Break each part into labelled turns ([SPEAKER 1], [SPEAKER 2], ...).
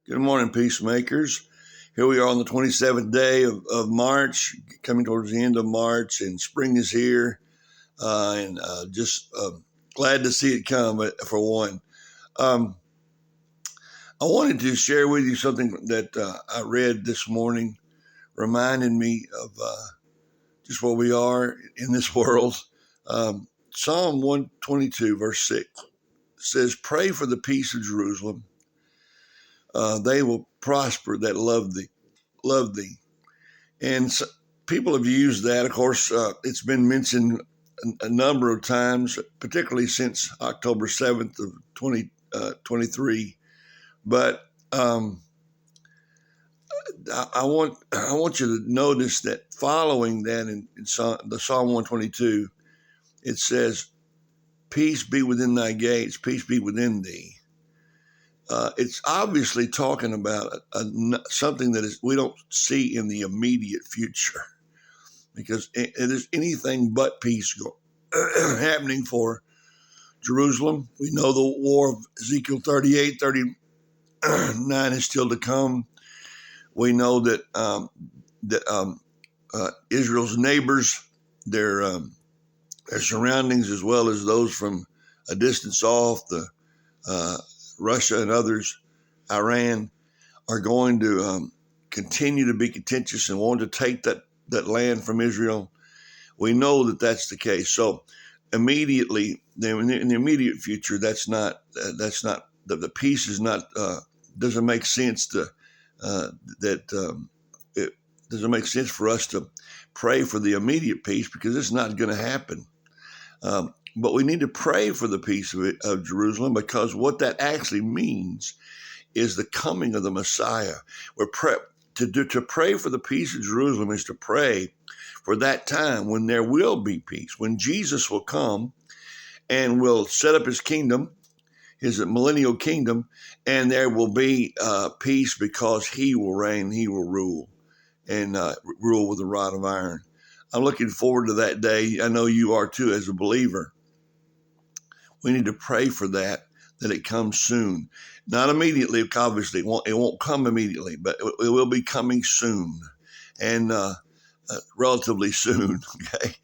[SPEAKER 1] Good morning, Peacemakers. Here we are on the 27th day of March, coming towards the end of March, and spring is here, and just glad to see it come, for one. I wanted to share with you something that I read this morning, reminding me of just where we are in this world. Psalm 122, verse 6 says, "Pray for the peace of Jerusalem. They will prosper that love thee. Love thee." And so people have used that. Of course, it's been mentioned a number of times, particularly since October 7th of 2023. But I want you to notice that following that in the Psalm 122, it says, "Peace be within thy gates, peace be within thee." It's obviously talking about something that we don't see in the immediate future, because it is anything but peace happening for Jerusalem. We know the war of Ezekiel 38:39 is still to come. We know that Israel's neighbors, their surroundings, as well as those from a distance off, the Russia and others, Iran, are going to continue to be contentious and want to take that land from Israel. We know that that's the case. So immediately, in the immediate future, that's not the peace is not doesn't make sense to it doesn't make sense for us to pray for the immediate peace, because it's not going to happen. But we need to pray for the peace of Jerusalem, because what that actually means is the coming of the Messiah. To pray for the peace of Jerusalem is to pray for that time when there will be peace, when Jesus will come and will set up his kingdom, his millennial kingdom, and there will be peace, because he will reign, he will rule, and rule with a rod of iron. I'm looking forward to that day. I know you are too, as a believer. We need to pray for that it comes soon. Not immediately, obviously. It won't come immediately, but it will be coming soon, and relatively soon, okay?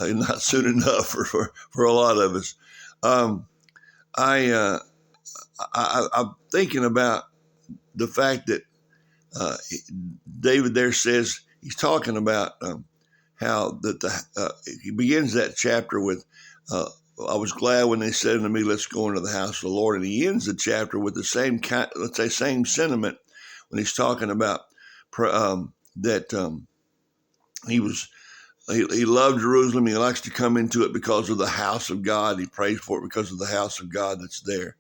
[SPEAKER 1] Not soon enough for a lot of us. I'm thinking about the fact that David there says, he's talking about how that he begins that chapter with, "I was glad when they said unto me, let's go into the house of the Lord." And he ends the chapter with the same same sentiment, when he's talking about that he loved Jerusalem. He likes to come into it because of the house of God. He prays for it because of the house of God that's there.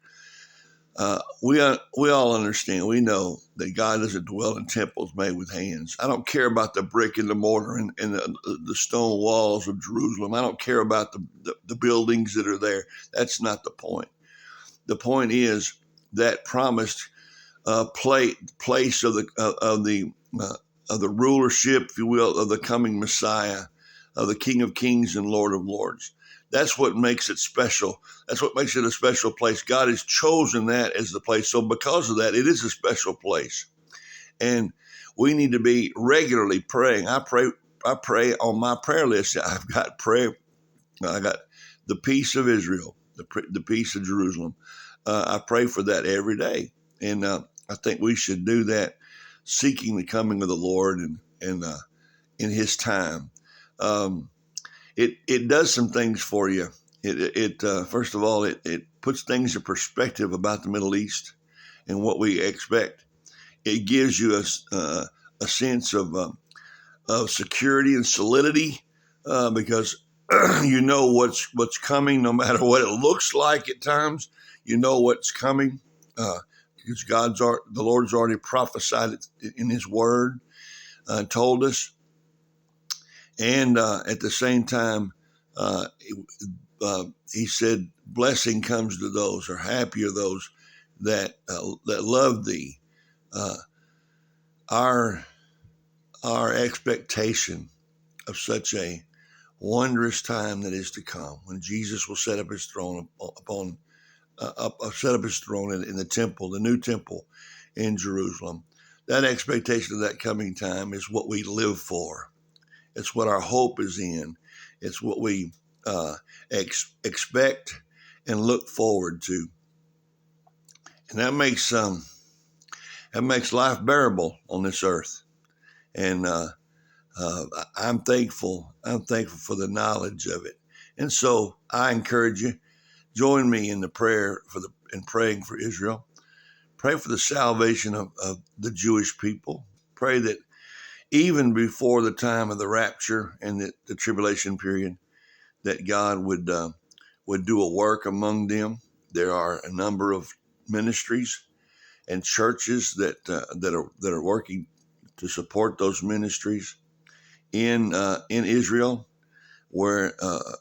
[SPEAKER 1] We all understand. We know that God doesn't dwell in temples made with hands. I don't care about the brick and the mortar and the stone walls of Jerusalem. I don't care about the buildings that are there. That's not the point. The point is that promised place of the rulership, if you will, of the coming Messiah, of the King of Kings and Lord of Lords. That's what makes it special. That's what makes it a special place. God has chosen that as the place. So because of that, it is a special place. And we need to be regularly praying. I pray on my prayer list. I've got prayer. I got the peace of Israel, the peace of Jerusalem. I pray for that every day. And I think we should do that, seeking the coming of the Lord and in his time. It does some things for you. First of all, it puts things in perspective about the Middle East and what we expect. It gives you a sense of security and solidity, because you know what's coming, no matter what it looks like at times. You know what's coming, because the Lord's already prophesied it in his word, told us. And at the same time, he said, "Blessing comes to those, or happy are those that love thee." Our expectation of such a wondrous time that is to come, when Jesus will set up his throne in the temple, the new temple, in Jerusalem. That expectation of that coming time is what we live for. It's what our hope is in. It's what we expect and look forward to. And that makes life bearable on this earth. And I'm thankful. I'm thankful for the knowledge of it. And so I encourage you, join me in the prayer in praying for Israel. Pray for the salvation of the Jewish people. Pray that even before the time of the rapture and the tribulation period, that God would do a work among them. There are a number of ministries and churches that are working to support those ministries in Israel, where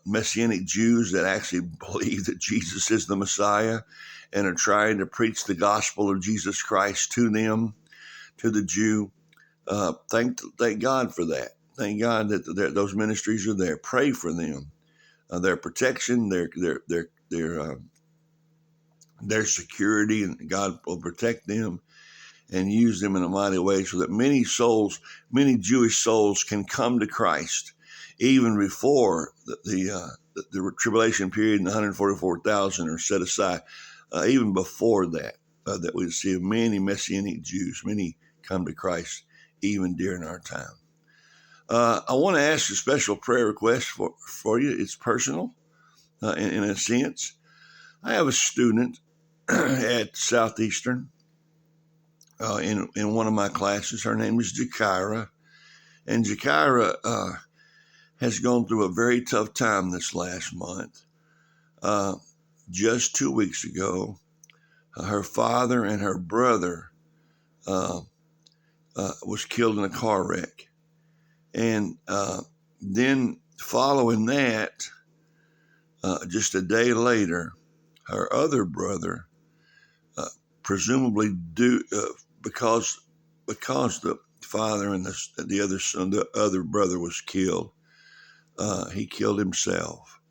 [SPEAKER 1] Messianic Jews that actually believe that Jesus is the Messiah and are trying to preach the gospel of Jesus Christ to them, to the Jew. Thank God for that. Thank God that those ministries are there. Pray for them, their protection, their security, and God will protect them and use them in a mighty way so that many Jewish souls can come to Christ even before the tribulation period and the 144,000 are set aside. Even before that, that we see many Messianic Jews, many come to Christ even during our time. I want to ask a special prayer request for you. It's personal in a sense. I have a student at Southeastern in one of my classes. Her name is Jakira. And Jakira has gone through a very tough time this last month. Just 2 weeks ago, her father and her brother was killed in a car wreck. And then following that, just a day later, her other brother, presumably because the father and the other brother was killed, he killed himself.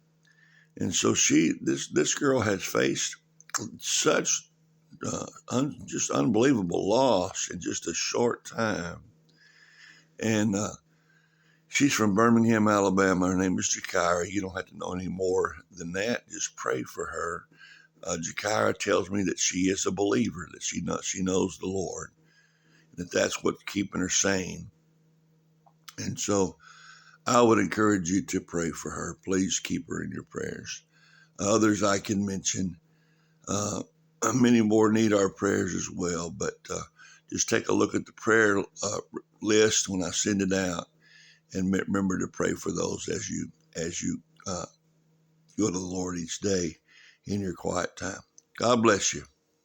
[SPEAKER 1] And so this girl has faced such just unbelievable loss in just a short time. And she's from Birmingham, Alabama. Her name is Jakira. You don't have to know any more than that. Just pray for her. Jakira tells me that she is a believer, that she knows the Lord, that's what's keeping her sane. And so I would encourage you to pray for her. Please keep her in your prayers. Others I can mention. Many more need our prayers as well, but just take a look at the prayer list when I send it out, and remember to pray for those as you go to the Lord each day in your quiet time. God bless you.